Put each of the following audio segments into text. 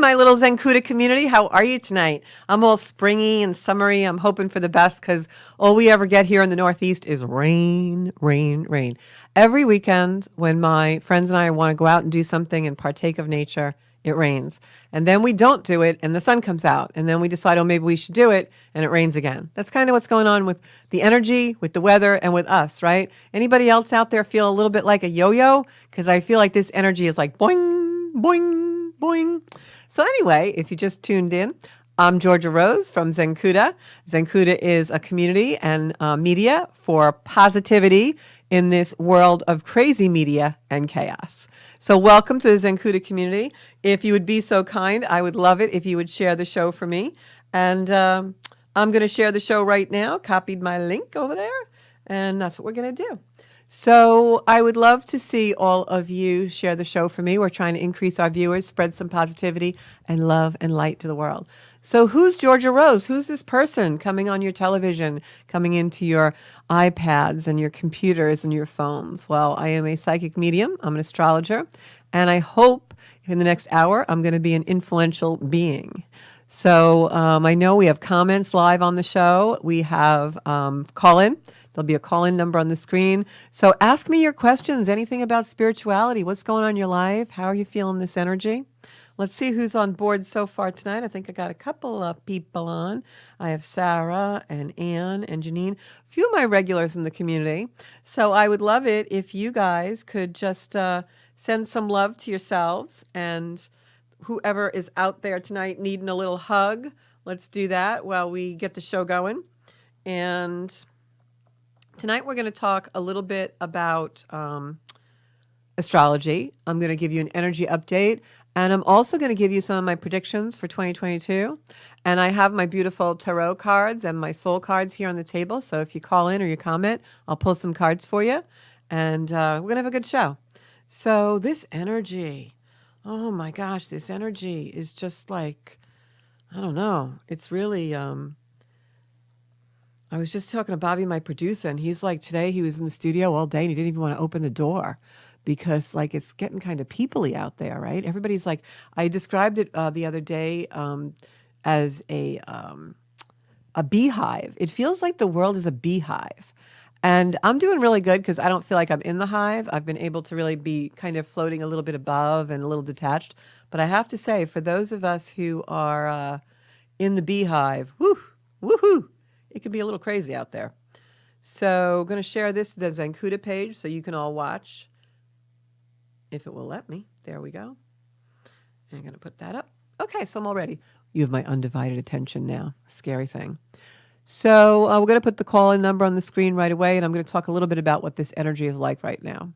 my little Zencuda community. How are you tonight? I'm all springy and summery. I'm hoping for the best because all we ever get here in the Northeast is rain, rain, rain. Every weekend when my friends and I want to go out and do something and partake of nature, it rains. And then we don't do it and the sun comes out. And then we decide, oh, maybe we should do it, and it rains again. That's kind of what's going on with the energy, with the weather, and with us, right? Anybody else out there feel a little bit like a yo-yo? Because I feel like this energy is like boing, boing, boing. So anyway, if you just tuned in, I'm Georgia Rose from Zencuda. Zencuda is a community and media for positivity in this world of crazy media and chaos. So welcome to the Zencuda community. If you would be so kind, I would love it if you would share the show for me. And I'm going to share the show right now. Copied my link over there. And that's what we're going to do. So I would love to see all of you share the show for me. We're trying to increase our viewers, spread some positivity and love and light to the world. So who's Georgia Rose? Who's this person coming on your television, coming into your iPads and your computers and your phones? Well, I am a psychic medium. I'm an astrologer. And I hope in the next hour, I'm going to be an influential being. So I know we have comments live on the show. We have call-in. There'll be a call-in number on the screen. So ask me your questions, anything about spirituality. What's going on in your life? How are you feeling this energy? Let's see who's on board so far tonight. I think I got a couple of people on. I have Sarah and Ann and Janine, a few of my regulars in the community. So I would love it if you guys could just send some love to yourselves, and whoever is out there tonight needing a little hug, let's do that while we get the show going. And tonight we're going to talk a little bit about astrology. I'm going to give you an energy update, and I'm also going to give you some of my predictions for 2022. And I have my beautiful tarot cards and my soul cards here on the table. So if you call in or you comment, I'll pull some cards for you, and we're going to have a good show. So this energy, oh my gosh, this energy is just like, I don't know. It's really, I was just talking to Bobby, my producer, and he's like, today he was in the studio all day and he didn't even want to open the door because like it's getting kind of peoply out there, right? Everybody's like, I described it the other day as a beehive. It feels like the world is a beehive. And I'm doing really good because I don't feel like I'm in the hive. I've been able to really be kind of floating a little bit above and a little detached. But I have to say, for those of us who are in the beehive, woohoo, it can be a little crazy out there. So I'm going to share this to the Zencuda page so you can all watch, if it will let me. There we go. And I'm going to put that up. Okay, so I'm all ready. You have my undivided attention now. Scary thing. So we're going to put the call-in number on the screen right away, and I'm going to talk a little bit about what this energy is like right now.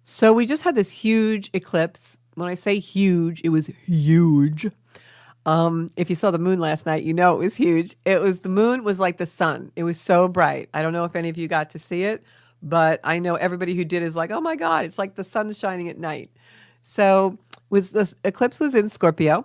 So we just had this huge eclipse. When I say huge, it was huge. If you saw the moon last night, you know it was huge. The moon was like the sun. It was so bright. I don't know if any of you got to see it, but I know everybody who did is like, oh my God, it's like the sun's shining at night. So the eclipse was in Scorpio.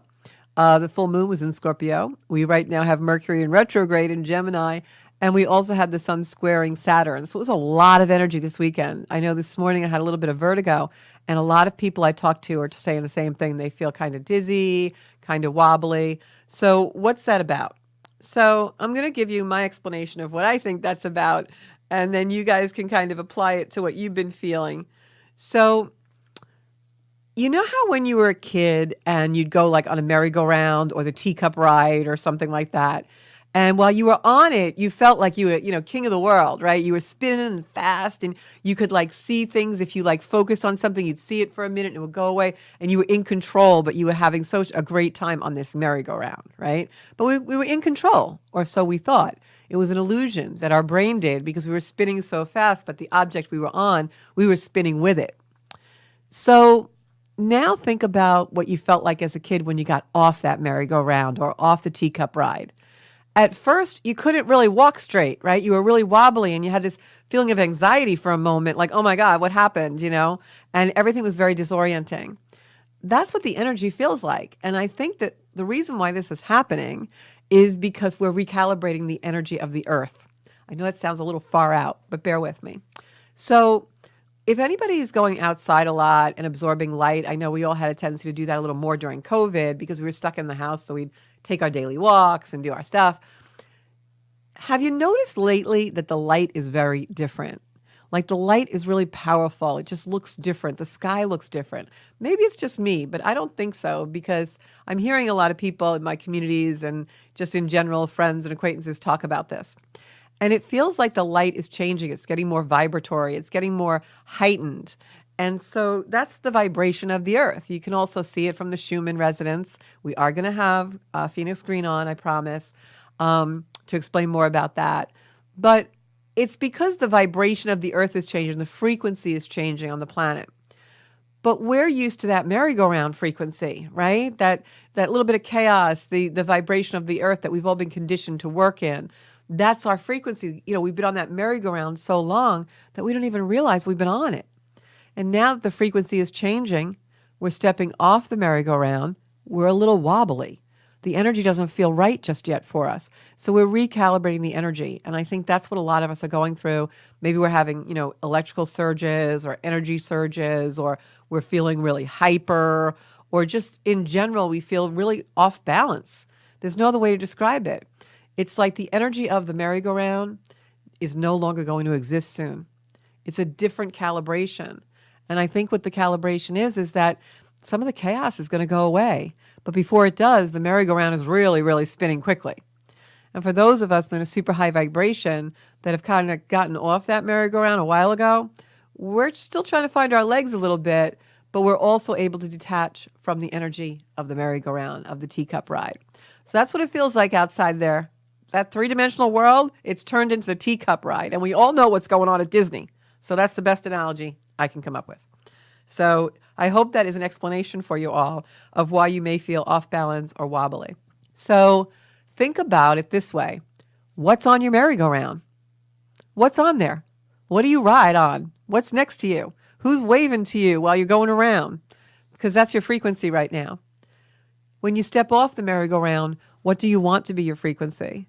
The full moon was in Scorpio. We right now have Mercury in retrograde in Gemini, and we also had the sun squaring Saturn. So it was a lot of energy this weekend. I know this morning I had a little bit of vertigo, and a lot of people I talked to are saying the same thing. They feel kind of dizzy, kind of wobbly. So what's that about? So I'm going to give you my explanation of what I think that's about, and then you guys can kind of apply it to what you've been feeling. So you know how when you were a kid and you'd go like on a merry-go-round or the teacup ride or something like that, and while you were on it, you felt like you were, king of the world, right? You were spinning fast, and you could like see things. If you like focused on something, you'd see it for a minute and it would go away, and you were in control, but you were having such a great time on this merry-go-round, right? But we were in control, or so we thought. It was an illusion that our brain did because we were spinning so fast, but the object we were on, we were spinning with it. So now think about what you felt like as a kid when you got off that merry-go-round or off the teacup ride. At first, you couldn't really walk straight, right? You were really wobbly, and you had this feeling of anxiety for a moment, like, oh my God, what happened, And everything was very disorienting. That's what the energy feels like. And I think that the reason why this is happening is because we're recalibrating the energy of the earth. I know that sounds a little far out, but bear with me. So If anybody is going outside a lot and absorbing light, I know we all had a tendency to do that a little more during COVID because we were stuck in the house, so we'd take our daily walks and do our stuff. Have you noticed lately that the light is very different? Like the light is really powerful. It just looks different. The sky looks different. Maybe it's just me, but I don't think so because I'm hearing a lot of people in my communities and just in general, friends and acquaintances talk about this. And it feels like the light is changing. It's getting more vibratory. It's getting more heightened. And so that's the vibration of the earth. You can also see it from the Schumann resonance. We are going to have Phoenix Green on, I promise, to explain more about that. But it's because the vibration of the earth is changing, the frequency is changing on the planet. But we're used to that merry-go-round frequency, right? That little bit of chaos, the vibration of the earth that we've all been conditioned to work in. That's our frequency. We've been on that merry-go-round so long that we don't even realize we've been on it. And now that the frequency is changing, we're stepping off the merry-go-round. We're a little wobbly. The energy doesn't feel right just yet for us. So we're recalibrating the energy. And I think that's what a lot of us are going through. Maybe we're having, electrical surges or energy surges, or we're feeling really hyper, or just in general, we feel really off balance. There's no other way to describe it. It's like the energy of the merry-go-round is no longer going to exist soon. It's a different calibration. And I think what the calibration is that some of the chaos is going to go away. But before it does, the merry-go-round is really, really spinning quickly. And for those of us in a super high vibration that have kind of gotten off that merry-go-round a while ago, we're still trying to find our legs a little bit, but we're also able to detach from the energy of the merry-go-round, of the teacup ride. So that's what it feels like outside there. That three-dimensional world, it's turned into the teacup ride. And we all know what's going on at Disney. So that's the best analogy I can come up with. So I hope that is an explanation for you all of why you may feel off balance or wobbly. So think about it this way. What's on your merry-go-round? What's on there? What do you ride on? What's next to you? Who's waving to you while you're going around? Because that's your frequency right now. When you step off the merry-go-round, what do you want to be your frequency?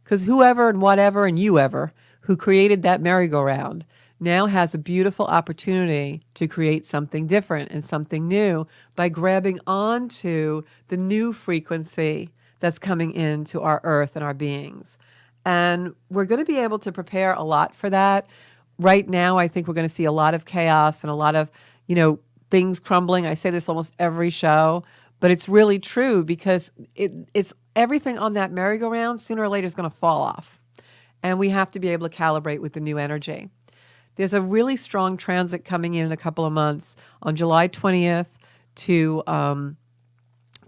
Because whoever and whatever and you ever who created that merry-go-round now has a beautiful opportunity to create something different and something new by grabbing onto the new frequency that's coming into our earth and our beings. And we're going to be able to prepare a lot for that. Right now, I think we're going to see a lot of chaos and a lot of, things crumbling. I say this almost every show, but it's really true because it's everything on that merry-go-round sooner or later is going to fall off. And we have to be able to calibrate with the new energy. There's a really strong transit coming in a couple of months on July 20th to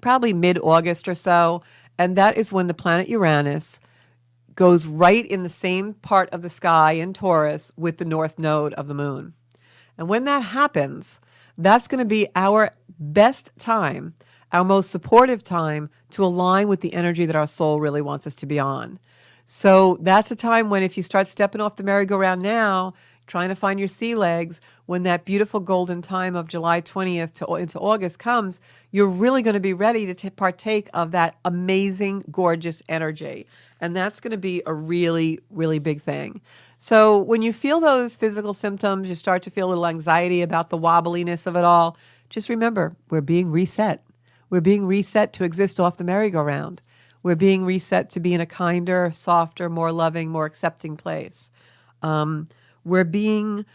probably mid-August or so. And that is when the planet Uranus goes right in the same part of the sky in Taurus with the north node of the moon. And when that happens, that's going to be our best time, our most supportive time to align with the energy that our soul really wants us to be on. So that's a time when if you start stepping off the merry-go-round now, trying to find your sea legs, when that beautiful golden time of July 20th into August comes, you're really going to be ready to partake of that amazing, gorgeous energy. And that's going to be a really, really big thing. So when you feel those physical symptoms, you start to feel a little anxiety about the wobbliness of it all, just remember, we're being reset. We're being reset to exist off the merry-go-round. We're being reset to be in a kinder, softer, more loving, more accepting place. We're being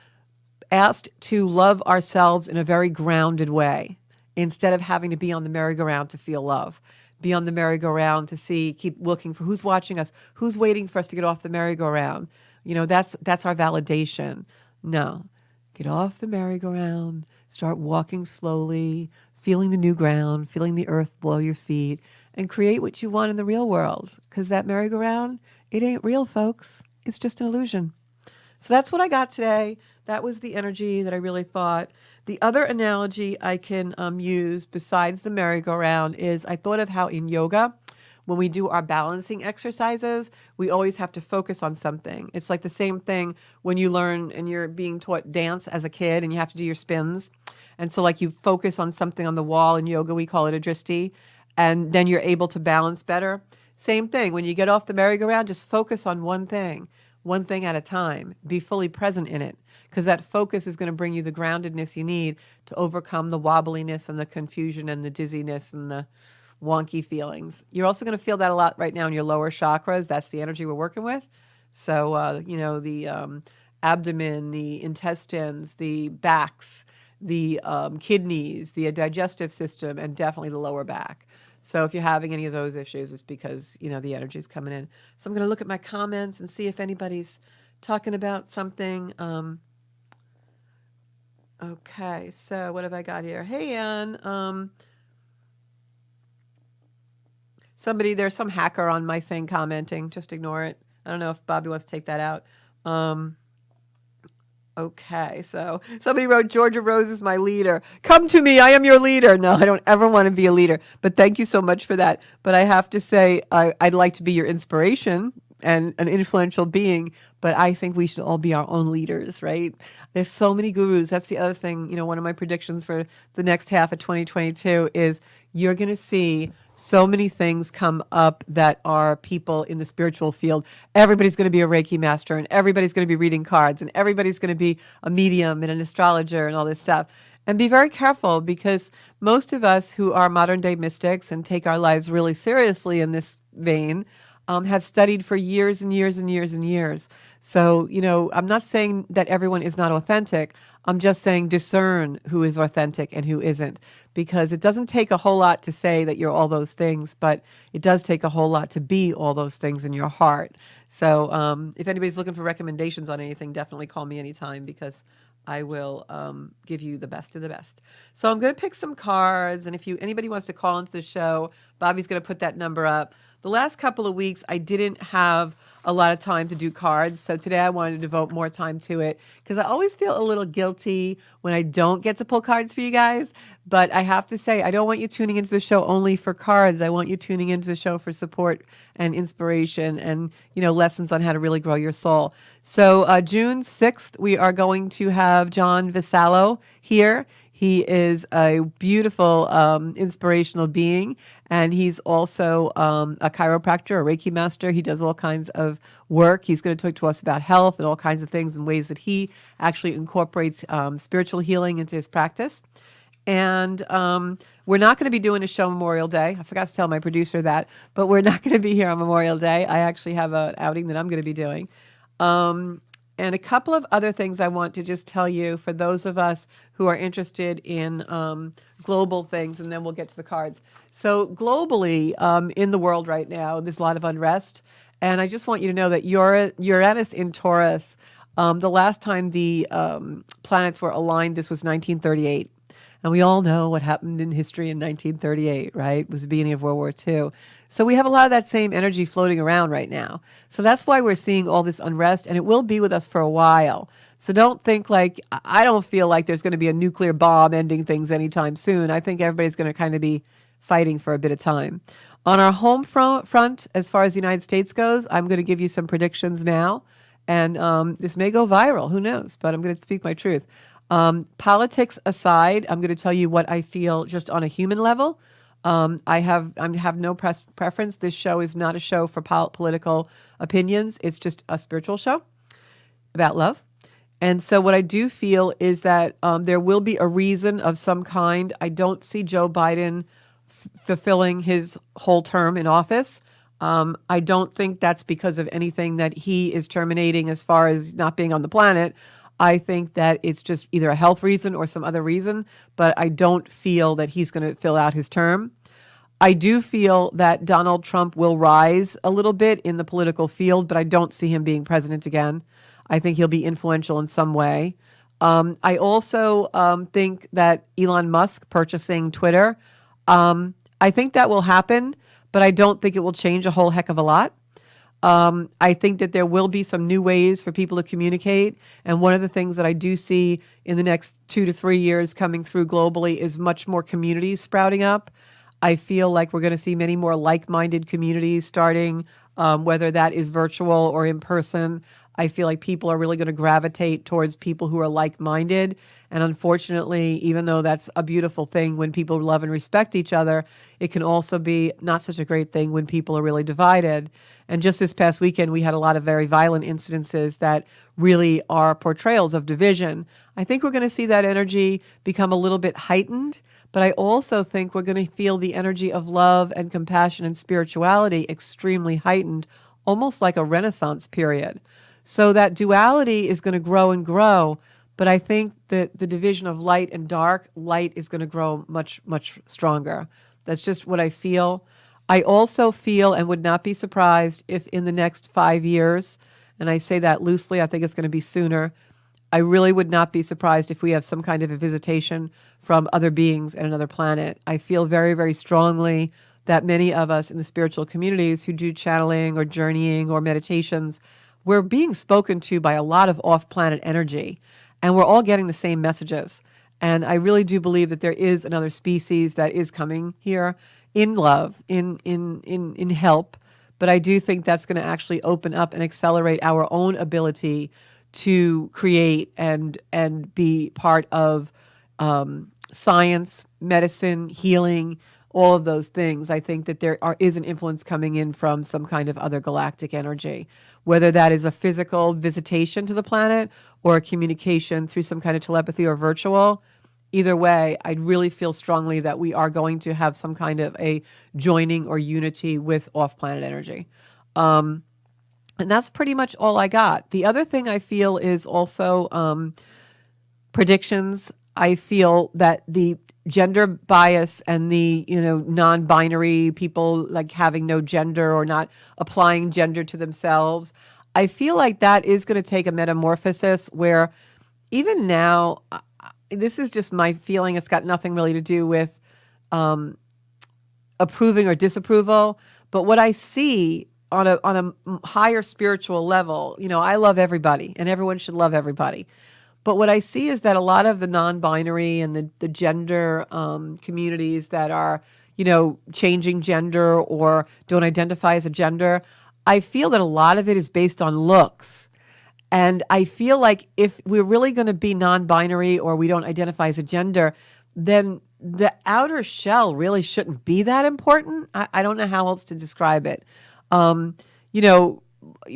asked to love ourselves in a very grounded way instead of having to be on the merry-go-round to feel love. Be on the merry-go-round to keep looking for who's watching us, who's waiting for us to get off the merry-go-round. That's our validation. No, get off the merry-go-round, start walking slowly, feeling the new ground, feeling the earth below your feet, and create what you want in the real world. Because that merry-go-round, it ain't real, folks. It's just an illusion. So that's what I got today. That was the energy that I really thought. The other analogy I can use besides the merry-go-round is I thought of how in yoga, when we do our balancing exercises, we always have to focus on something. It's like the same thing when you learn and you're being taught dance as a kid and you have to do your spins. And so like you focus on something on the wall in yoga, we call it a drishti, and then you're able to balance better. Same thing. When you get off the merry-go-round, just focus on one thing. one thing at a time. Be fully present in it, because that focus is going to bring you the groundedness you need to overcome the wobbliness and the confusion and the dizziness and the wonky feelings. You're also going to feel that a lot right now in your lower chakras. That's the energy we're working with. So, the abdomen, the intestines, the backs, the kidneys, the digestive system, and definitely the lower back. So if you're having any of those issues, it's because, the energy is coming in. So I'm going to look at my comments and see if anybody's talking about something. Okay, so what have I got here? Hey, Ann. There's some hacker on my thing commenting. Just ignore it. I don't know if Bobby wants to take that out. Okay, so somebody wrote, Georgia Rose is my leader. Come to me, I am your leader. No, I don't ever want to be a leader, but thank you so much for that. But I have to say, I'd like to be your inspiration and an influential being, but I think we should all be our own leaders, right? There's so many gurus. That's the other thing. One of my predictions for the next half of 2022 is you're going to see so many things come up that are people in the spiritual field. Everybody's going to be a Reiki master, and everybody's going to be reading cards, and everybody's going to be a medium and an astrologer and all this stuff. And be very careful, because most of us who are modern day mystics and take our lives really seriously in this vein have studied for years and years and years and years. So, I'm not saying that everyone is not authentic. I'm just saying discern who is authentic and who isn't, because it doesn't take a whole lot to say that you're all those things, but it does take a whole lot to be all those things in your heart. So if anybody's looking for recommendations on anything, definitely call me anytime, because I will give you the best of the best. So I'm going to pick some cards, and if anybody wants to call into the show, Bobby's going to put that number up. The last couple of weeks, I didn't have a lot of time to do cards, so today I wanted to devote more time to it, because I always feel a little guilty when I don't get to pull cards for you guys. But I have to say, I don't want you tuning into the show only for cards. I want you tuning into the show for support and inspiration and, lessons on how to really grow your soul. So June 6th, we are going to have John Vassallo here. He is a beautiful, inspirational being, and he's also a chiropractor, a Reiki master. He does all kinds of work. He's going to talk to us about health and all kinds of things and ways that he actually incorporates spiritual healing into his practice. And we're not going to be doing a show Memorial Day. I forgot to tell my producer that, but we're not going to be here on Memorial Day. I actually have an outing that I'm going to be doing. And a couple of other things I want to just tell you for those of us who are interested in global things, and then we'll get to the cards. So globally, in the world right now, there's a lot of unrest. And I just want you to know that Uranus in Taurus, the last time the planets were aligned, this was 1938. And we all know what happened in history in 1938, right? It was the beginning of World War II. So we have a lot of that same energy floating around right now. So that's why we're seeing all this unrest, and it will be with us for a while. So don't think I don't feel like there's going to be a nuclear bomb ending things anytime soon. I think everybody's going to kind of be fighting for a bit of time. On our home front, as far as the United States goes, I'm going to give you some predictions now. And this may go viral, who knows, but I'm going to speak my truth. Politics aside, I'm going to tell you what I feel just on a human level. I have no preference. This show is not a show for political opinions. It's just a spiritual show about love. And so what I do feel is that there will be a reason of some kind. I don't see Joe Biden fulfilling his whole term in office. I don't think that's because of anything that he is terminating as far as not being on the planet. I think that it's just either a health reason or some other reason, but I don't feel that he's going to fill out his term. I do feel that Donald Trump will rise a little bit in the political field, but I don't see him being president again. I think he'll be influential in some way. I also think that Elon Musk purchasing Twitter, I think that will happen, but I don't think it will change a whole heck of a lot. I think that there will be some new ways for people to communicate. And one of the things that I do see in the next 2 to 3 years coming through globally is much more communities sprouting up. I feel like we're going to see many more like-minded communities starting, whether that is virtual or in person. I feel like people are really going to gravitate towards people who are like-minded. And unfortunately, even though that's a beautiful thing when people love and respect each other, it can also be not such a great thing when people are really divided. And just this past weekend, we had a lot of very violent incidences that really are portrayals of division. I think we're going to see that energy become a little bit heightened, but I also think we're going to feel the energy of love and compassion and spirituality extremely heightened, almost like a Renaissance period. So that duality is going to grow and grow, but I think that the division of light and dark, light is going to grow much, much stronger. That's just what I feel. I also feel and would not be surprised if in the next 5 years, and I say that loosely, I think it's going to be sooner, I really would not be surprised if we have some kind of a visitation from other beings and another planet. I feel very, very strongly that many of us in the spiritual communities who do channeling or journeying or meditations, we're being spoken to by a lot of off-planet energy, and we're all getting the same messages. And I really do believe that there is another species that is coming here in love, in help. But I do think that's going to actually open up and accelerate our own ability to create and be part of science, medicine, healing, all of those things. I think that is an influence coming in from some kind of other galactic energy, whether that is a physical visitation to the planet or a communication through some kind of telepathy or virtual. Either way, I really feel strongly that we are going to have some kind of a joining or unity with off-planet energy. And that's pretty much all I got. The other thing I feel is also predictions. I feel that the gender bias and the non-binary people like having no gender or not applying gender to themselves, I feel like that is going to take a metamorphosis where even now, this is just my feeling. It's got nothing really to do with approving or disapproval. But what I see on a higher spiritual level, I love everybody and everyone should love everybody. But what I see is that a lot of the non-binary and the gender communities that are, changing gender or don't identify as a gender, I feel that a lot of it is based on looks. And I feel like if we're really going to be non-binary or we don't identify as a gender, then the outer shell really shouldn't be that important. I don't know how else to describe it.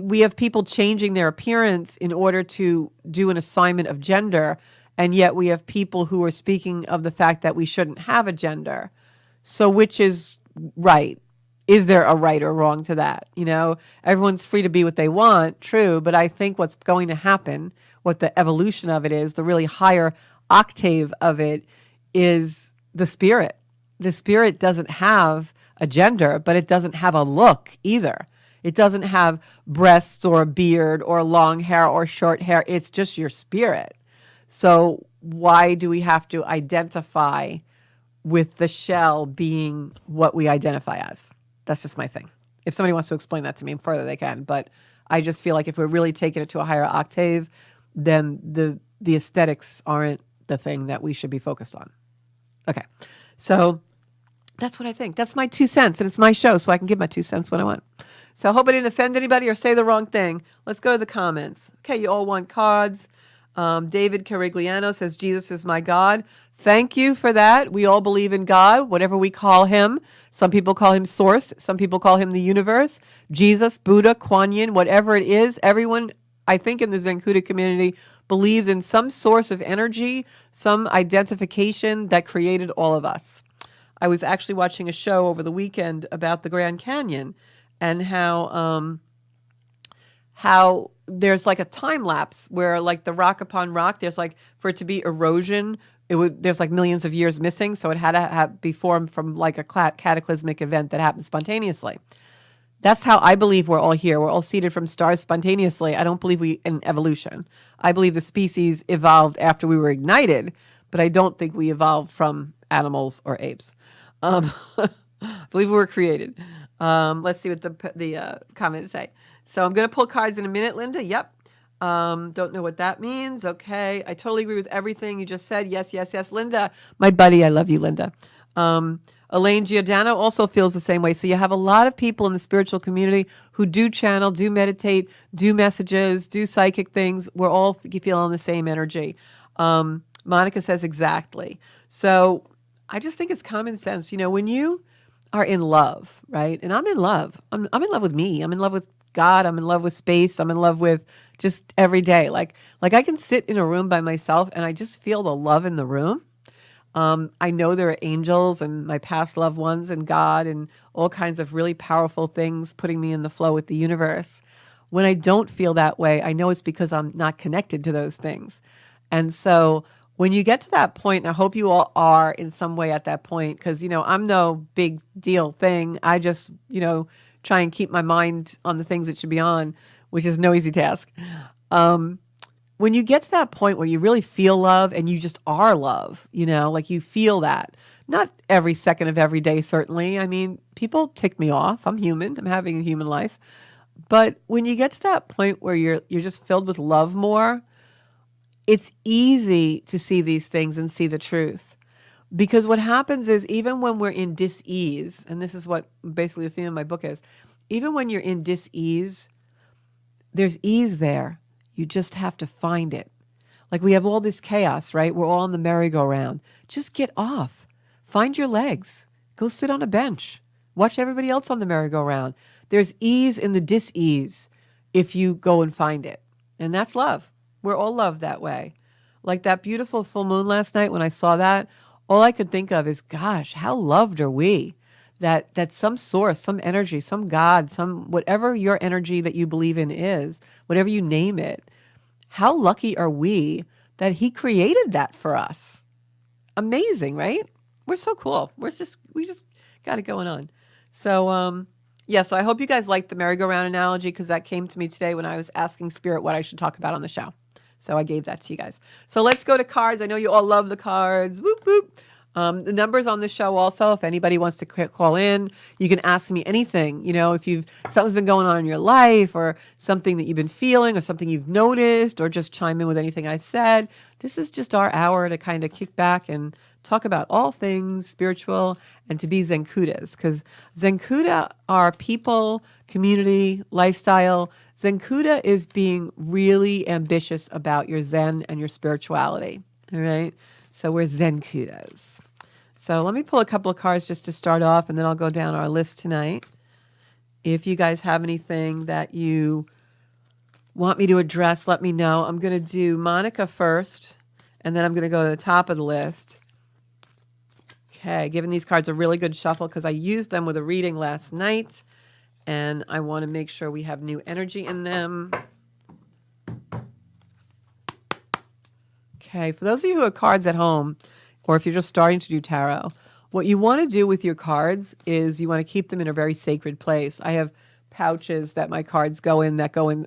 We have people changing their appearance in order to do an assignment of gender, and yet we have people who are speaking of the fact that we shouldn't have a gender. So which is right? Is there a right or wrong to that? Everyone's free to be what they want, true, but I think what's going to happen, what the evolution of it is, the really higher octave of it is the spirit. The spirit doesn't have a gender, but it doesn't have a look either. It doesn't have breasts or a beard or long hair or short hair. It's just your spirit. So why do we have to identify with the shell being what we identify as? That's just my thing. If somebody wants to explain that to me further, they can. But I just feel like if we're really taking it to a higher octave, then the aesthetics aren't the thing that we should be focused on. Okay. So that's what I think. That's my 2 cents, and it's my show, so I can give my 2 cents when I want. So I hope I didn't offend anybody or say the wrong thing. Let's go to the comments. Okay, you all want cards. David Carigliano says, Jesus is my God. Thank you for that. We all believe in God, whatever we call him. Some people call him Source. Some people call him the universe, Jesus, Buddha, Kuan Yin, whatever it is. Everyone, I think, in the Zenkuda community believes in some source of energy, some identification that created all of us. I was actually watching a show over the weekend about the Grand Canyon and how there's like a time lapse where like the rock upon rock, there's like, for it to be erosion, there's like millions of years missing. So it had to be formed from like a cataclysmic event that happened spontaneously. That's how I believe we're all here. We're all seeded from stars spontaneously. I don't believe we in evolution. I believe the species evolved after we were ignited, but I don't think we evolved from animals or apes. I believe we were created. Let's see what the comments say. So I'm going to pull cards in a minute, Linda. Yep. Don't know what that means. Okay. I totally agree with everything you just said. Yes, yes, yes. Linda, my buddy. I love you, Linda. Elaine Giordano also feels the same way. So you have a lot of people in the spiritual community who do channel, do meditate, do messages, do psychic things. We're all feeling the same energy. Monica says exactly. So I just think it's common sense. When you are in love, right? And I'm in love. I'm in love with me. I'm in love with God. I'm in love with space. I'm in love with just every day. Like I can sit in a room by myself and I just feel the love in the room. I know there are angels and my past loved ones and God and all kinds of really powerful things putting me in the flow with the universe. When I don't feel that way, I know it's because I'm not connected to those things. And so when you get to that point, and I hope you all are in some way at that point, because, I'm no big deal thing. I just, try and keep my mind on the things it should be on, which is no easy task. When you get to that point where you really feel love and you just are love, like you feel that, not every second of every day, certainly. I mean, people tick me off. I'm human. I'm having a human life. But when you get to that point where you're just filled with love more, it's easy to see these things and see the truth. Because what happens is even when we're in dis-ease, and this is what basically the theme of my book is, even when you're in dis-ease, there's ease there. You just have to find it. Like we have all this chaos, right? We're all on the merry-go-round. Just get off. Find your legs. Go sit on a bench. Watch everybody else on the merry-go-round. There's ease in the dis-ease if you go and find it. And that's love. We're all loved that way. Like that beautiful full moon last night when I saw that, all I could think of is, gosh, how loved are we? That some source, some energy, some God, some whatever your energy that you believe in is, whatever you name it, how lucky are we that he created that for us? Amazing, right? We're so cool. We just got it going on. So, so I hope you guys liked the merry-go-round analogy because that came to me today when I was asking Spirit what I should talk about on the show. So I gave that to you guys. So let's go to cards. I know you all love the cards. Whoop, whoop. The number's on the show also. If anybody wants to call in, you can ask me anything. If something's been going on in your life or something that you've been feeling or something you've noticed or just chime in with anything I've said. This is just our hour to kind of kick back and talk about all things spiritual and to be Zenkudas. Because Zenkuda are people, community, lifestyle. Zenkuda is being really ambitious about your Zen and your spirituality. All right? So we're Zenkudas. So let me pull a couple of cards just to start off, and then I'll go down our list tonight. If you guys have anything that you want me to address, let me know. I'm going to do Monica first, and then I'm going to go to the top of the list. Okay, giving these cards a really good shuffle because I used them with a reading last night, and I want to make sure we have new energy in them. Okay, for those of you who have cards at home, or if you're just starting to do tarot, what you want to do with your cards is you want to keep them in a very sacred place. I have pouches that my cards go in that go in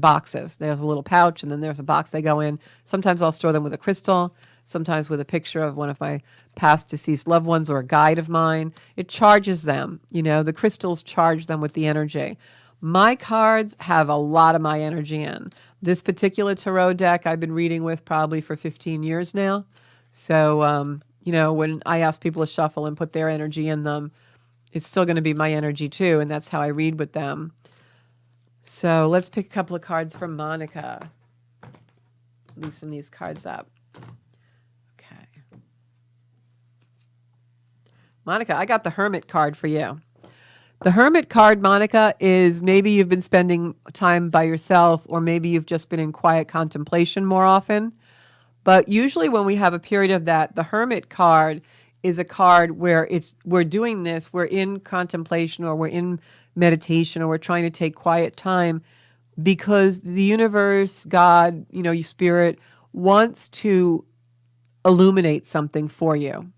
boxes. There's a little pouch, and then there's a box they go in. Sometimes I'll store them with a crystal, sometimes with a picture of one of my past deceased loved ones or a guide of mine. It charges them. The crystals charge them with the energy. My cards have a lot of my energy in. This particular tarot deck I've been reading with probably for 15 years now. So, when I ask people to shuffle and put their energy in them, it's still going to be my energy too, and that's how I read with them. So let's pick a couple of cards from Monica. Loosen these cards up. Okay. Monica, I got the Hermit card for you. The Hermit card, Monica, is maybe you've been spending time by yourself or maybe you've just been in quiet contemplation more often. But usually when we have a period of that, the Hermit card is a card where we're doing this, we're in contemplation or we're in meditation or we're trying to take quiet time because the universe, God, your spirit wants to illuminate something for you.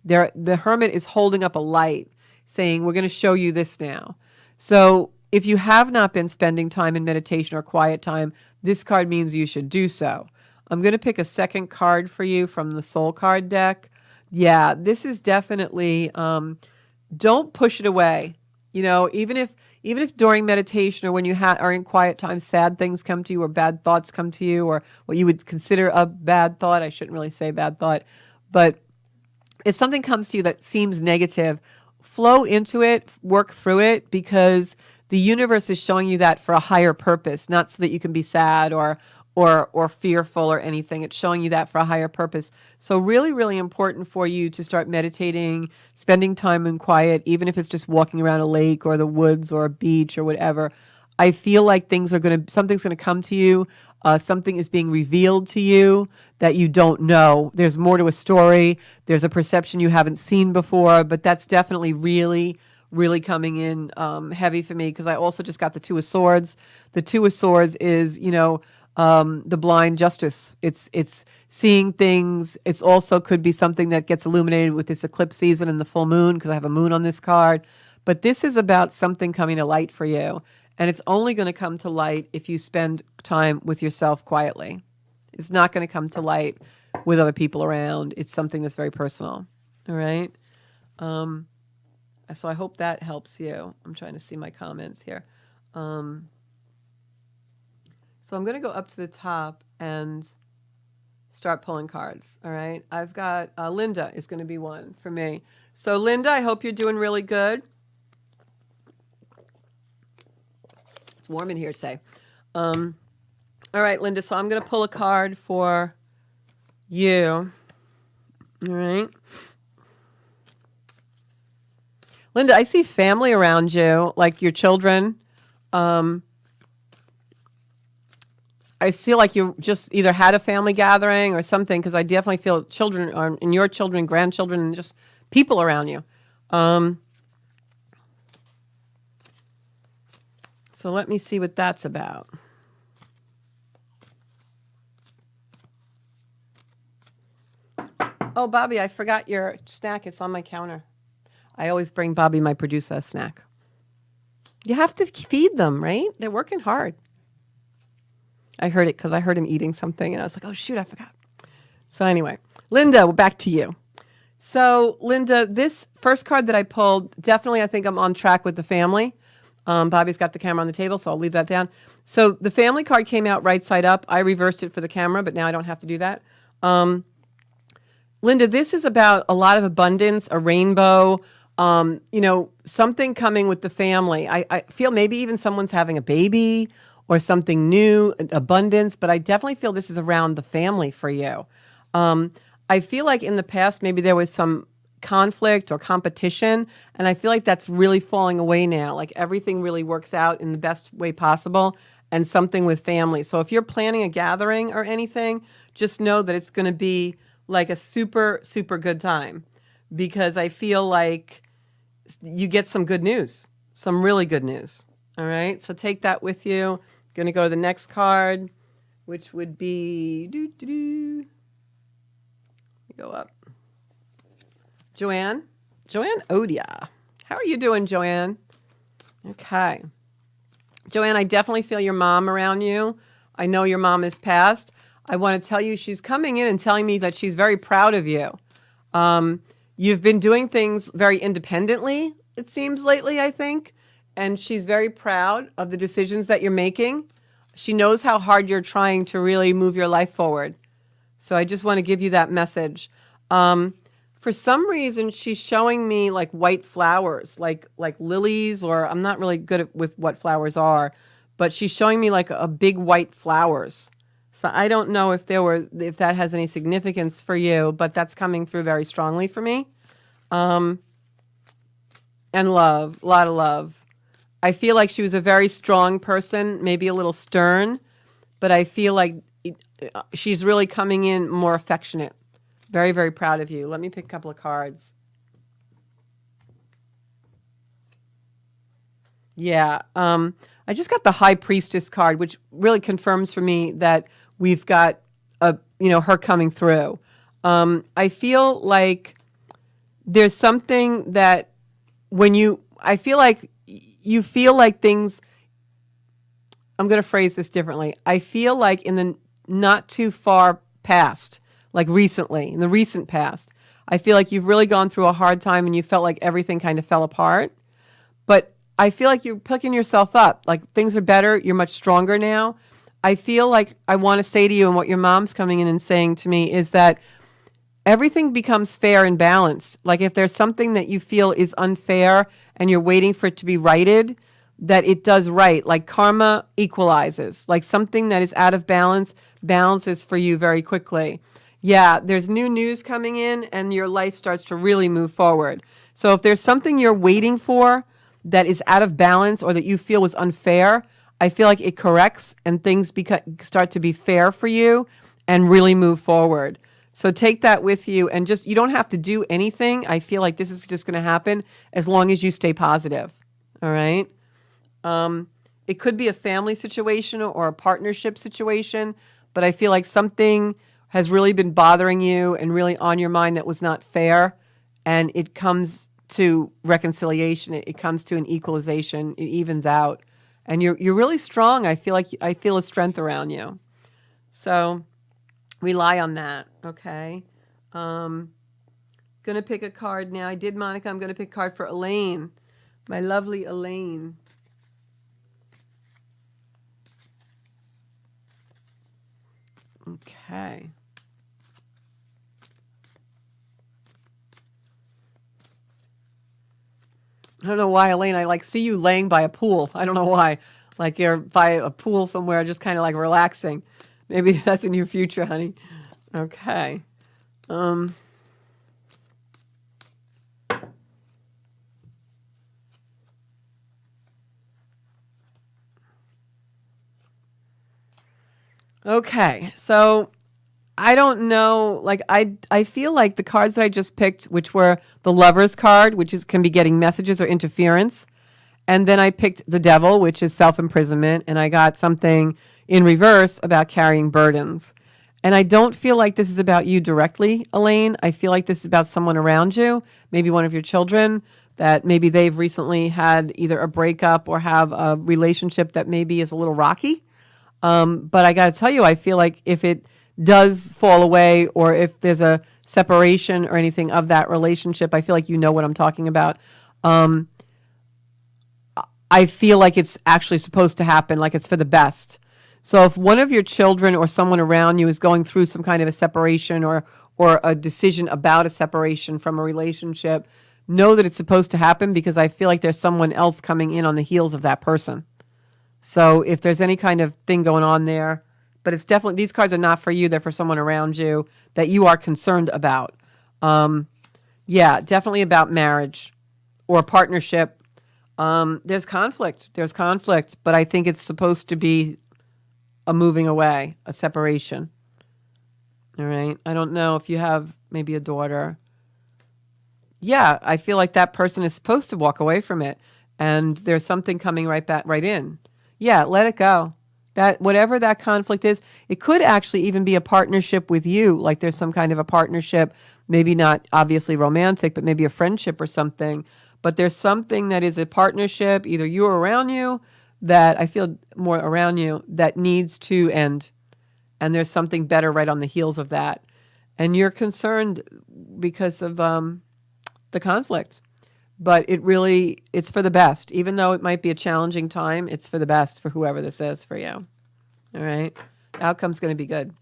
The Hermit is holding up a light saying, we're going to show you this now. So if you have not been spending time in meditation or quiet time, this card means you should do so. I'm going to pick a second card for you from the Soul card deck. Yeah, this is definitely, don't push it away. Even if during meditation or when you are in quiet time, sad things come to you or bad thoughts come to you or what you would consider a bad thought. I shouldn't really say bad thought, but if something comes to you that seems negative, flow into it, work through it, because the universe is showing you that for a higher purpose, not so that you can be sad or fearful or anything. It's showing you that for a higher purpose. So really, really important for you to start meditating, spending time in quiet, even if it's just walking around a lake or the woods or a beach or whatever. I feel like something's gonna come to you. Something is being revealed to you that you don't know. There's more to a story. There's a perception you haven't seen before, but that's definitely really, really coming in heavy for me, because I also just got the Two of Swords. The Two of Swords is, the blind justice. It's seeing things. It's also could be something that gets illuminated with this eclipse season and the full moon, because I have a moon on this card. But this is about something coming to light for you. And it's only going to come to light if you spend time with yourself quietly. It's not going to come to light with other people around. It's something that's very personal. All right? So I hope that helps you. I'm trying to see my comments here. So I'm going to go up to the top and start pulling cards. All right? I've got Linda is going to be one for me. So Linda, I hope you're doing really good. It's warm in here today. All right, Linda, so I'm going to pull a card for you. All right. Linda, I see family around you, like your children. I feel like you just either had a family gathering or something, because I definitely feel children, and your children, grandchildren, and just people around you. So let me see what that's about. Oh, Bobby, I forgot your snack. It's on my counter. I always bring Bobby, my producer, a snack. You have to feed them, right? They're working hard. I heard it because I heard him eating something, and I was like, oh, shoot, I forgot. So anyway, Linda, back to you. So, Linda, this first card that I pulled, definitely I think I'm on track with the family. Bobby's got the camera on the table, so I'll leave that down. So the family card came out right side up. I reversed it for the camera, but now I don't have to do that. Linda, this is about a lot of abundance, a rainbow, something coming with the family. I feel maybe even someone's having a baby or something new, abundance, but I definitely feel this is around the family for you. I feel like in the past, maybe there was some conflict or competition, and I feel like that's really falling away now. Like everything really works out in the best way possible, and something with family. So if you're planning a gathering or anything, just know that it's going to be like a super, super good time, because I feel like you get some good news, some really good news. All right, so take that with you. Going to go to the next card, which would be Let me go up. Joanne Odia. How are you doing, Joanne? Okay. Joanne, I definitely feel your mom around you. I know your mom is passed. I want to tell you she's coming in and telling me that she's very proud of you. You've been doing things very independently, it seems, lately, I think. And she's very proud of the decisions that you're making. She knows how hard you're trying to really move your life forward. So I just want to give you that message. For some reason, she's showing me like white flowers, like lilies, or I'm not really good with what flowers are, but she's showing me like a big white flowers. So I don't know if that has any significance for you, but that's coming through very strongly for me. And love, a lot of love. I feel like she was a very strong person, maybe a little stern, but I feel like she's really coming in more affectionate. Very, very proud of you. Let me pick a couple of cards. Yeah. I just got the High Priestess card, which really confirms for me that we've got her coming through. I feel like there's something that I feel like you feel like things, I'm going to phrase this differently. I feel like in the not too far past, like recently, in the recent past, I feel like you've really gone through a hard time and you felt like everything kind of fell apart. But I feel like you're picking yourself up. Like things are better. You're much stronger now. I feel like I want to say to you, and what your mom's coming in and saying to me is that everything becomes fair and balanced. Like if there's something that you feel is unfair and you're waiting for it to be righted, that it does right. Like karma equalizes. Like something that is out of balance balances for you very quickly. Yeah, there's new news coming in and your life starts to really move forward. So if there's something you're waiting for that is out of balance or that you feel was unfair, I feel like it corrects and things start to be fair for you and really move forward. So take that with you and just, you don't have to do anything. I feel like this is just going to happen as long as you stay positive. All right. It could be a family situation or a partnership situation, but I feel like something has really been bothering you and really on your mind that was not fair. And it comes to reconciliation. It comes to an equalization. It evens out. And you're really strong. I feel a strength around you. So rely on that. Okay. Gonna pick a card now. I did Monica. I'm gonna pick a card for Elaine. My lovely Elaine. Okay. I don't know why, Elaine. I see you laying by a pool. I don't know why. Like you're by a pool somewhere, just kind of like relaxing. Maybe that's in your future, honey. Okay. Okay. So I don't know. Like I feel like the cards that I just picked, which were the Lover's card, which can be getting messages or interference, and then I picked the Devil, which is self-imprisonment, and I got something in reverse about carrying burdens. And I don't feel like this is about you directly, Elaine. I feel like this is about someone around you, maybe one of your children, that maybe they've recently had either a breakup or have a relationship that maybe is a little rocky. But I got to tell you, I feel like if it does fall away or if there's a separation or anything of that relationship, I feel like you know what I'm talking about. I feel like it's actually supposed to happen, like it's for the best. So if one of your children or someone around you is going through some kind of a separation or a decision about a separation from a relationship, know that it's supposed to happen because I feel like there's someone else coming in on the heels of that person. So if there's any kind of thing going on there, but it's definitely, these cards are not for you. They're for someone around you that you are concerned about. Yeah, definitely about marriage or partnership. There's conflict, but I think it's supposed to be a moving away, a separation. All right. I don't know if you have maybe a daughter. Yeah, I feel like that person is supposed to walk away from it, and there's something coming right back, right in. Yeah, let it go. That whatever that conflict is, it could actually even be a partnership with you. Like there's some kind of a partnership, maybe not obviously romantic, but maybe a friendship or something. But there's something that is a partnership, either you or around you, that I feel more around you, that needs to end. And there's something better right on the heels of that. And you're concerned because of the conflict. But it's for the best. Even though it might be a challenging time, it's for the best for whoever this is for you. All right? The outcome's going to be good.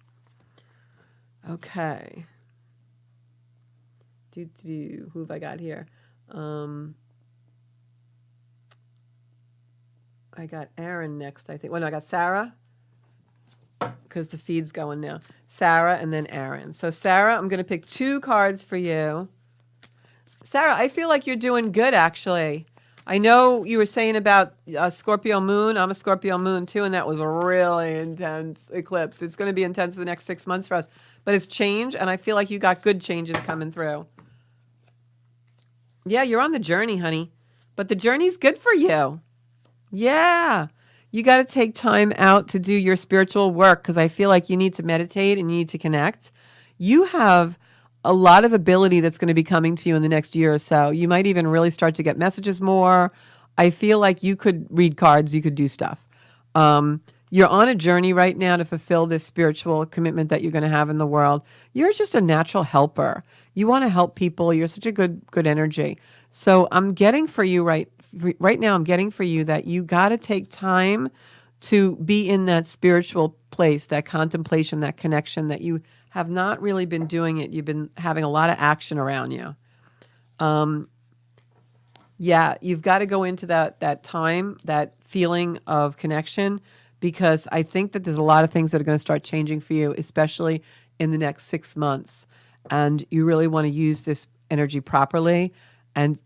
Okay. Who have I got here? I got Aaron next, I think. Well, no, I got Sarah, because the feed's going now. Sarah and then Aaron. So, Sarah, I'm going to pick 2 cards for you. Sarah, I feel like you're doing good, actually. I know you were saying about Scorpio moon. I'm a Scorpio moon, too, and that was a really intense eclipse. It's going to be intense for the next 6 months for us. But it's change, and I feel like you got good changes coming through. Yeah, you're on the journey, honey. But the journey's good for you. Yeah. You got to take time out to do your spiritual work because I feel like you need to meditate and you need to connect. You have a lot of ability that's going to be coming to you in the next year or so. You might even really start to get messages more. I feel like you could read cards, you could do stuff. You're on a journey right now to fulfill this spiritual commitment that you're going to have in the world. You're just a natural helper. You want to help people. You're such a good energy. So I'm getting for you right now, I'm getting for you that you got to take time to be in that spiritual place, that contemplation, that connection that you have not really been doing it. You've been having a lot of action around you. Um, yeah, you've got to go into that time, that feeling of connection, because I think that there's a lot of things that are going to start changing for you, especially in the next 6 months. And you really want to use this energy properly and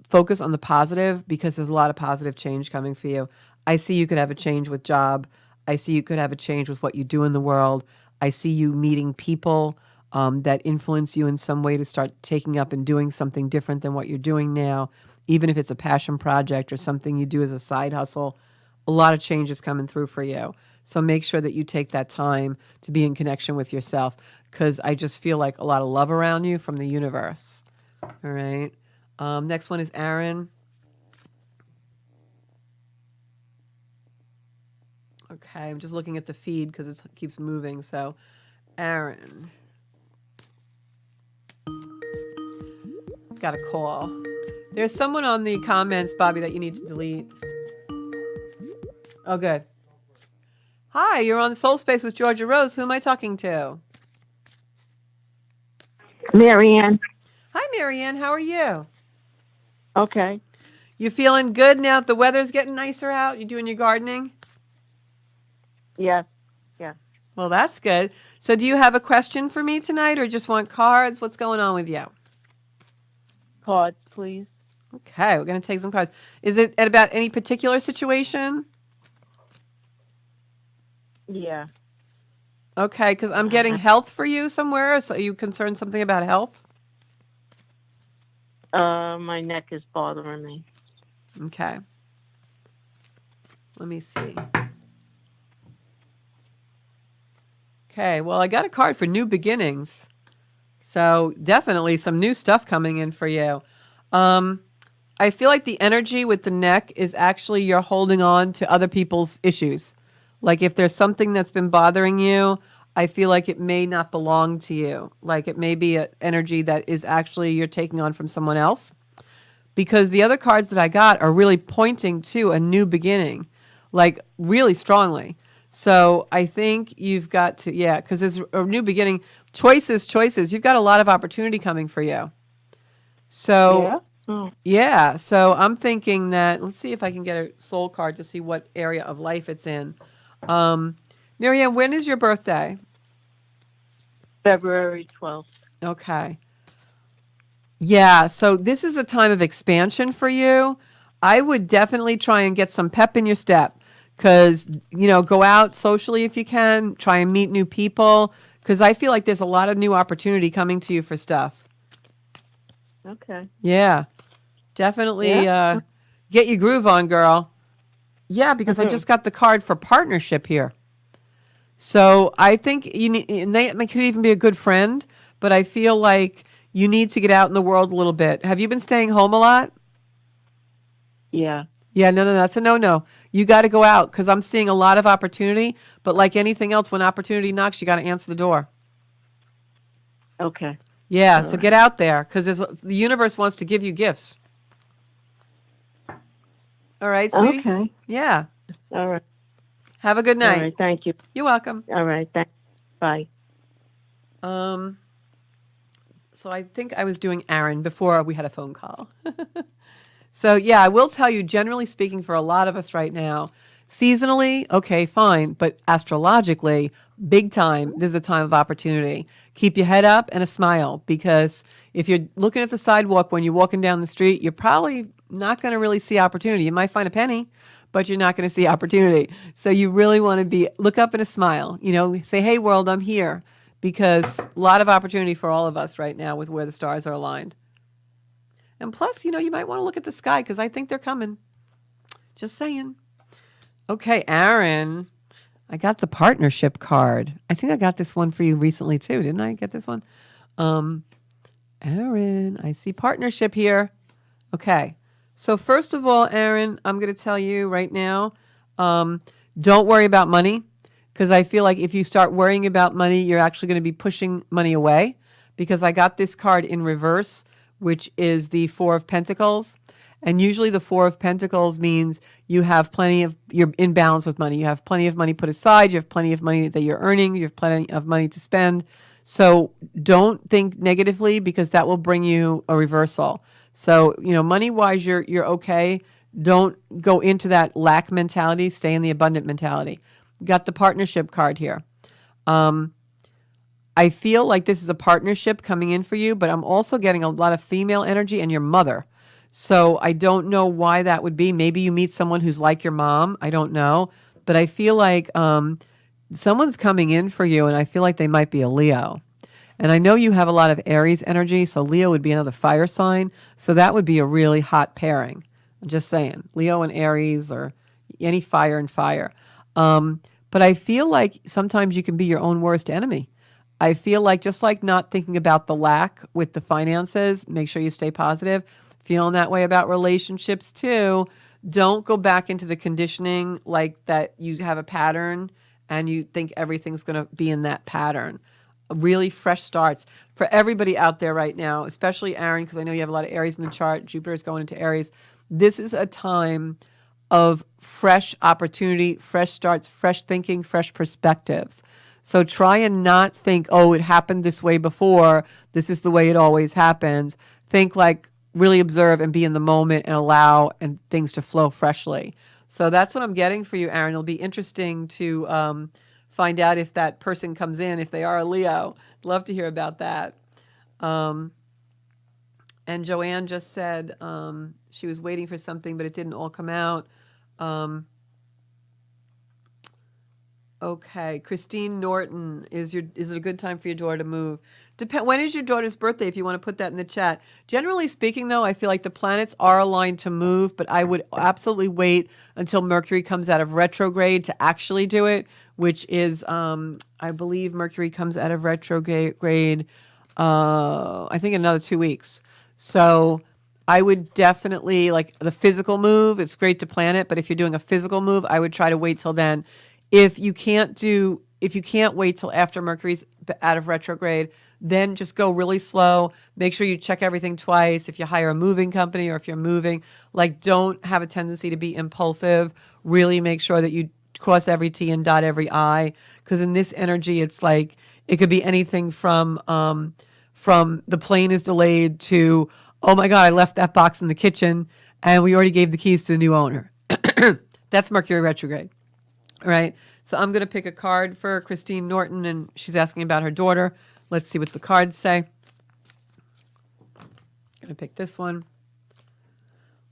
focus on the positive, because there's a lot of positive change coming for you. I see you could have a change with job. I see you could have a change with what you do in the world. I see you meeting people that influence you in some way to start taking up and doing something different than what you're doing now, even if it's a passion project or something you do as a side hustle. A lot of change is coming through for you. So make sure that you take that time to be in connection with yourself, because I just feel like a lot of love around you from the universe. All right. Next one is Aaron. Okay, I'm just looking at the feed because it keeps moving. So, Aaron. Got a call. There's someone on the comments, Bobby, that you need to delete. Oh, good. Hi, you're on Soul Space with Georgia Rose. Who am I talking to? Marianne. Hi, Marianne. How are you? Okay. You feeling good now that the weather's getting nicer out? You doing your gardening? Yes. Yes. Well, that's good. So do you have a question for me tonight, or just want cards? What's going on with you? Cards, please. Okay, we're going to take some cards. Is it about any particular situation? Yeah. Okay, because I'm getting health for you somewhere. So are you concerned something about health? My neck is bothering me. Okay. Let me see. Okay, well, I got a card for new beginnings. So definitely some new stuff coming in for you. I feel like the energy with the neck is actually you're holding on to other people's issues. Like if there's something that's been bothering you, I feel like it may not belong to you. Like it may be an energy that is actually you're taking on from someone else. Because the other cards that I got are really pointing to a new beginning, like really strongly. So I think you've got to, yeah, because there's a new beginning. Choices. You've got a lot of opportunity coming for you. So, Yeah. Oh. yeah. So I'm thinking that, let's see if I can get a soul card to see what area of life it's in. Marianne, when is your birthday? February 12th. Okay. Yeah, so this is a time of expansion for you. I would definitely try and get some pep in your step, because, go out socially if you can, try and meet new people, because I feel like there's a lot of new opportunity coming to you for stuff. Okay. Yeah, definitely get your groove on, girl. Yeah, because I just got the card for partnership here. So I think you need, and they could even be a good friend, but I feel like you need to get out in the world a little bit. Have you been staying home a lot? Yeah. Yeah, no, that's a no. You got to go out, because I'm seeing a lot of opportunity. But like anything else, when opportunity knocks, you got to answer the door. Okay. Yeah, All so right. get out there, because the universe wants to give you gifts. All right, sweetie? Okay. Yeah. All right. Have a good All night. right. Thank you. You're welcome. All right. Thanks. Bye. So I think I was doing Aaron before we had a phone call. So yeah, I will tell you, generally speaking, for a lot of us right now, seasonally, okay, fine, but astrologically, big time, there's a time of opportunity. Keep your head up and a smile, because if you're looking at the sidewalk when you're walking down the street, you're probably not going to really see opportunity. You might find a penny, but you're not going to see opportunity. So you really want to look up and a smile, say, hey world, I'm here, because a lot of opportunity for all of us right now with where the stars are aligned. And plus, you might want to look at the sky, because I think they're coming. Just saying. Okay, Aaron, I got the partnership card. I think I got this one for you recently too. Didn't I get this one? Aaron, I see partnership here. Okay. So first of all, Aaron, I'm going to tell you right now, don't worry about money, because I feel like if you start worrying about money, you're actually going to be pushing money away, because I got this card in reverse, which is the Four of Pentacles. And usually the Four of Pentacles means you're in balance with money. You have plenty of money put aside. You have plenty of money that you're earning. You have plenty of money to spend. So don't think negatively because that will bring you a reversal. So, money wise, you're okay. Don't go into that lack mentality. Stay in the abundant mentality. Got the partnership card here. I feel like this is a partnership coming in for you, but I'm also getting a lot of female energy and your mother. So I don't know why that would be. Maybe you meet someone who's like your mom. I don't know. But I feel like someone's coming in for you, and I feel like they might be a Leo. And I know you have a lot of Aries energy, so Leo would be another fire sign. So that would be a really hot pairing. I'm just saying, Leo and Aries, or any fire and fire. But I feel like sometimes you can be your own worst enemy. I feel like just like not thinking about the lack with the finances, make sure you stay positive. Feeling that way about relationships too. Don't go back into the conditioning like that you have a pattern and you think everything's going to be in that pattern. Really fresh starts for everybody out there right now, especially Aaron, because I know you have a lot of Aries in the chart. Jupiter's going into Aries. This is a time of fresh opportunity, fresh starts, fresh thinking, fresh perspectives. So try and not think, oh, it happened this way before. This is the way it always happens. Think like really observe and be in the moment and allow and things to flow freshly. So that's what I'm getting for you, Aaron. It'll be interesting to find out if that person comes in, if they are a Leo. Love to hear about that. And Joanne just said she was waiting for something, but it didn't all come out. Okay, Christine Norton, is it a good time for your daughter to move? When is your daughter's birthday? If you want to put that in the chat. Generally speaking, though, I feel like the planets are aligned to move, but I would absolutely wait until Mercury comes out of retrograde to actually do it, which is, I believe Mercury comes out of retrograde, I think in another 2 weeks. So I would definitely, like the physical move, it's great to plan it, but if you're doing a physical move, I would try to wait till then. If you can't wait till after Mercury's out of retrograde, then just go really slow. Make sure you check everything twice. If you hire a moving company or if you're moving, like don't have a tendency to be impulsive. Really make sure that you cross every T and dot every I. Because in this energy, it's like it could be anything from the plane is delayed to, oh my God, I left that box in the kitchen and we already gave the keys to the new owner. That's Mercury retrograde. All right, so I'm going to pick a card for Christine Norton, and she's asking about her daughter. Let's see what the cards say. I'm going to pick this one.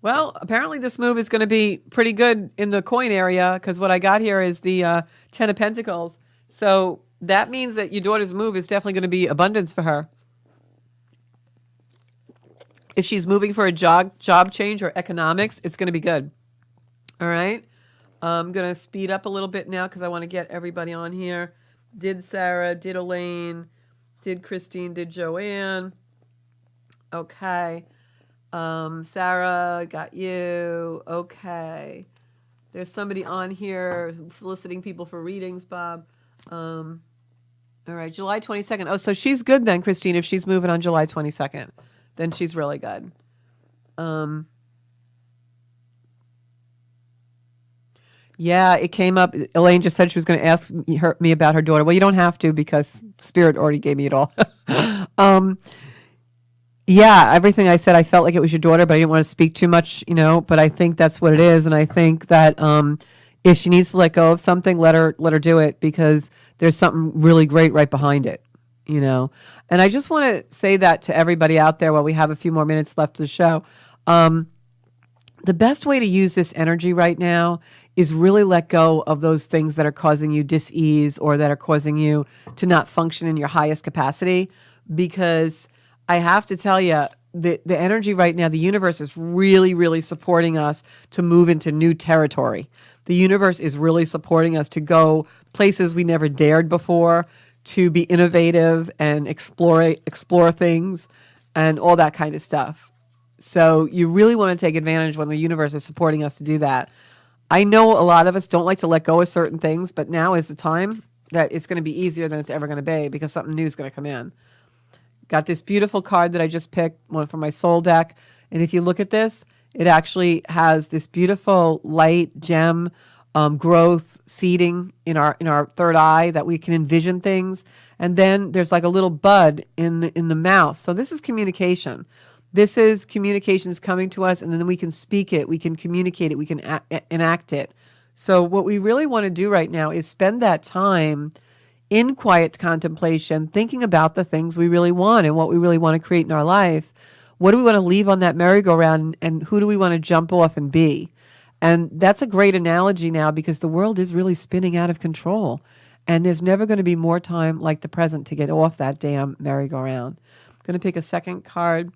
Well, apparently this move is going to be pretty good in the coin area because what I got here is the Ten of Pentacles. So that means that your daughter's move is definitely going to be abundance for her. If she's moving for a job change or economics, it's going to be good. All right. I'm going to speed up a little bit now because I want to get everybody on here. Did Sarah, did Elaine, did Christine, did Joanne. Okay. Sarah, got you. Okay. There's somebody on here soliciting people for readings, Bob. All right, July 22nd. Oh, so she's good then, Christine, if she's moving on July 22nd. Then she's really good. Yeah, it came up. Elaine just said she was going to ask me about her daughter. Well, you don't have to because Spirit already gave me it all. Yeah, everything I said, I felt like it was your daughter, but I didn't want to speak too much, but I think that's what it is. And I think that if she needs to let go of something, let her do it because there's something really great right behind it, And I just want to say that to everybody out there while we have a few more minutes left of the show. The best way to use this energy right now is really let go of those things that are causing you dis-ease or that are causing you to not function in your highest capacity. Because I have to tell you, the energy right now, the universe is really, really supporting us to move into new territory. The universe is really supporting us to go places we never dared before, to be innovative and explore things and all that kind of stuff. So you really want to take advantage when the universe is supporting us to do that. I know a lot of us don't like to let go of certain things, but now is the time that it's going to be easier than it's ever going to be because something new is going to come in. Got this beautiful card that I just picked, one from my soul deck. And if you look at this, it actually has this beautiful light gem growth seeding in our third eye that we can envision things. and then there's like a little bud in the mouth. So this is communication. This is communications coming to us, and then we can speak it, we can communicate it, we can enact it. So what we really want to do right now is spend that time in quiet contemplation, thinking about the things we really want and what we really want to create in our life. What do we want to leave on that merry-go-round, and who do we want to jump off and be? And that's a great analogy now, because the world is really spinning out of control. And there's never going to be more time like the present to get off that damn merry-go-round. I'm going to pick a second card.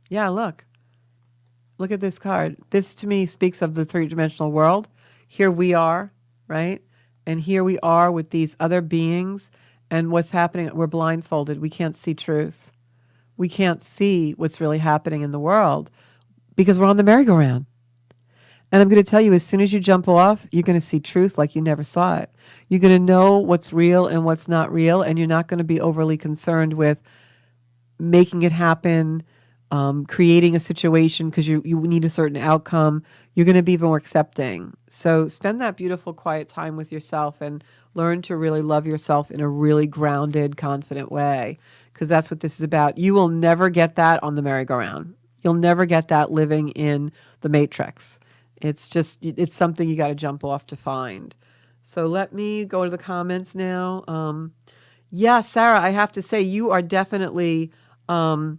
Yeah, look. Look at this card. This to me speaks of the three-dimensional world. Here we are, right? And here we are with these other beings. And what's happening, we're blindfolded. We can't see truth. We can't see what's really happening in the world because we're on the merry-go-round. And I'm going to tell you, as soon as you jump off, you're going to see truth like you never saw it. You're going to know what's real and what's not real, and you're not going to be overly concerned with making it happen, creating a situation because you need a certain outcome. You're going to be more accepting. So spend that beautiful, quiet time with yourself and learn to really love yourself in a really grounded, confident way, because that's what this is about. You will never get that on the merry-go-round. You'll never get that living in the matrix. It's something you got to jump off to find. So let me go to the comments now. Yeah, Sarah, I have to say you are definitely coming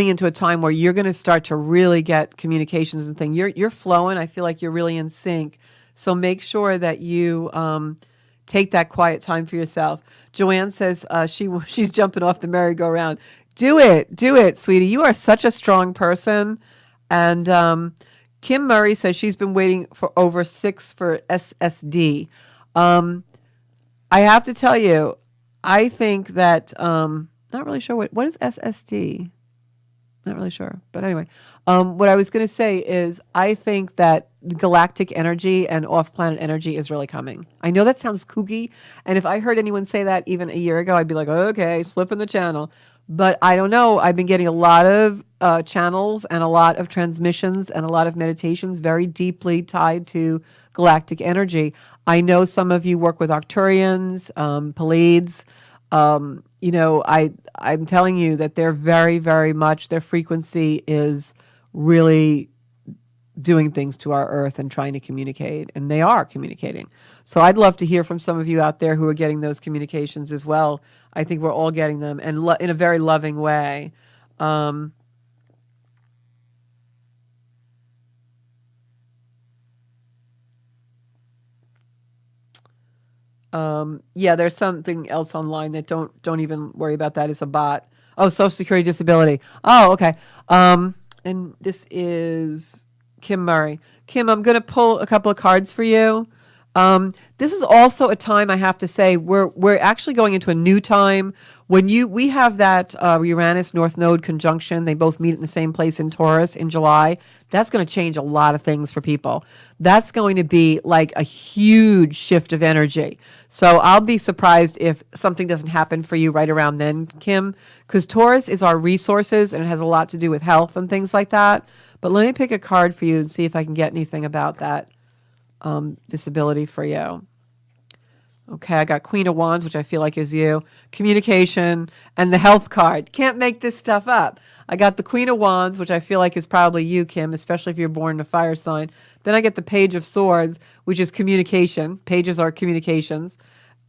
into a time where you're going to start to really get communications and things. You're flowing. I feel like you're really in sync. So make sure that you take that quiet time for yourself. Joanne says she's jumping off the merry-go-round. Do it, sweetie. You are such a strong person. And Kim Murray says she's been waiting for over 6 for SSD. I have to tell you, I think that not really sure what is SSD. Not really sure, but anyway, what I was going to say is I think that galactic energy and off-planet energy is really coming. I know that sounds kooky, and if I heard anyone say that even a year ago, I'd be like, okay, flipping the channel. But I don't know. I've been getting a lot of channels and a lot of transmissions and a lot of meditations very deeply tied to galactic energy. I know some of you work with Arcturians, Pleiades. I'm telling you that they're very, very much, their frequency is really doing things to our earth and trying to communicate, and they are communicating. So I'd love to hear from some of you out there who are getting those communications as well. I think we're all getting them, and in a very loving way. Yeah, there's something else online that don't even worry about that. It's a bot. Oh, Social Security disability. Oh, okay. And this is Kim Murray. Kim, I'm going to pull a couple of cards for you. This is also a time, I have to say, we're actually going into a new time. We have that Uranus North Node conjunction. They both meet in the same place in Taurus in July. That's going to change a lot of things for people. That's going to be like a huge shift of energy. So I'll be surprised if something doesn't happen for you right around then, Kim, because Taurus is our resources and it has a lot to do with health and things like that. But let me pick a card for you and see if I can get anything about that disability for you. Okay, I got Queen of Wands, which I feel like is you, communication, and the health card. Can't make this stuff up. I got the Queen of Wands, which I feel like is probably you, Kim, especially if you're born in a fire sign. Then I get the Page of Swords, which is communication. Pages are communications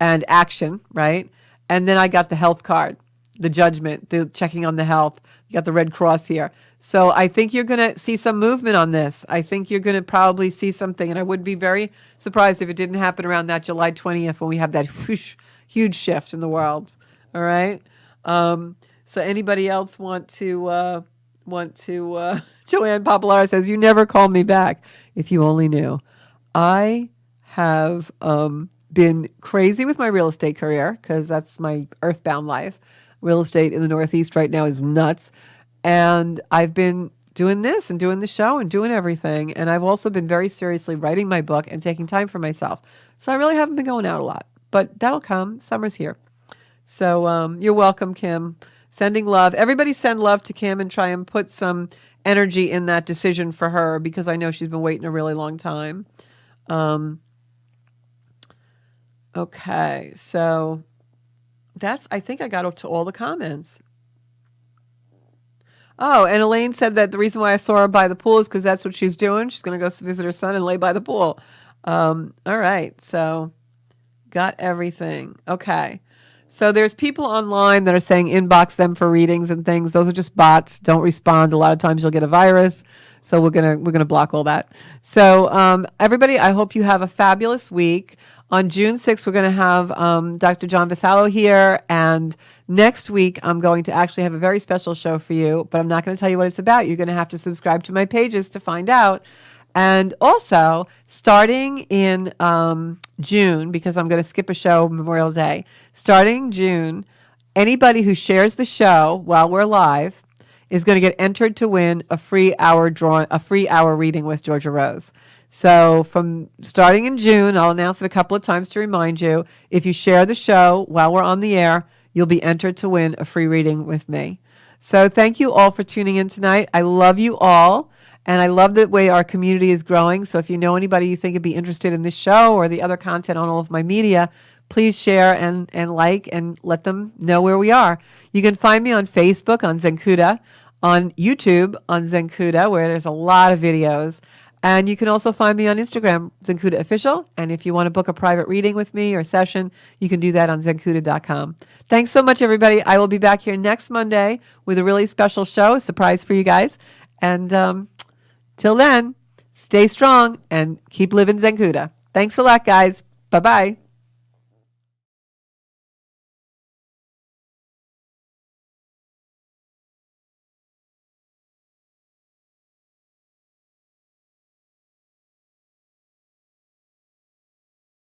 and action, right? And then I got the health card, the judgment, the checking on the health. You got the Red Cross here. So I think you're going to see some movement on this. I think you're going to probably see something. And I would be very surprised if it didn't happen around that July 20th when we have that whoosh, huge shift in the world. All right. So anybody else want to Joanne Popular says, you never called me back. If you only knew. I have been crazy with my real estate career because that's my earthbound life. Real estate in the Northeast right now is nuts. And I've been doing this and doing the show and doing everything. And I've also been very seriously writing my book and taking time for myself. So I really haven't been going out a lot, but that'll come. Summer's here. So you're welcome, Kim. Sending love. Everybody send love to Kim and try and put some energy in that decision for her because I know she's been waiting a really long time. Okay, so I think I got up to all the comments. Oh, and Elaine said that the reason why I saw her by the pool is because that's what she's doing. She's going to go visit her son and lay by the pool. All right, so got everything. Okay. So there's people online that are saying inbox them for readings and things. Those are just bots. Don't respond. A lot of times you'll get a virus. So we're gonna block all that. So everybody, I hope you have a fabulous week. On June 6th, we're going to have Dr. John Vassallo here. And next week, I'm going to actually have a very special show for you, but I'm not going to tell you what it's about. You're going to have to subscribe to my pages to find out. And also, starting in June, because I'm going to skip a show Memorial Day, starting June, anybody who shares the show while we're live is going to get entered to win a free hour reading with Georgia Rose. So from starting in June, I'll announce it a couple of times to remind you, if you share the show while we're on the air, you'll be entered to win a free reading with me. So thank you all for tuning in tonight. I love you all. And I love the way our community is growing. So if you know anybody you think would be interested in this show or the other content on all of my media, please share and like and let them know where we are. You can find me on Facebook on Zenkuda, on YouTube on Zenkuda, where there's a lot of videos. And you can also find me on Instagram, Zenkuda Official. And if you want to book a private reading with me or session, you can do that on zenkuda.com. Thanks so much, everybody. I will be back here next Monday with a really special show, a surprise for you guys. And till then, stay strong and keep living Zenkuda. Thanks a lot, guys. Bye-bye.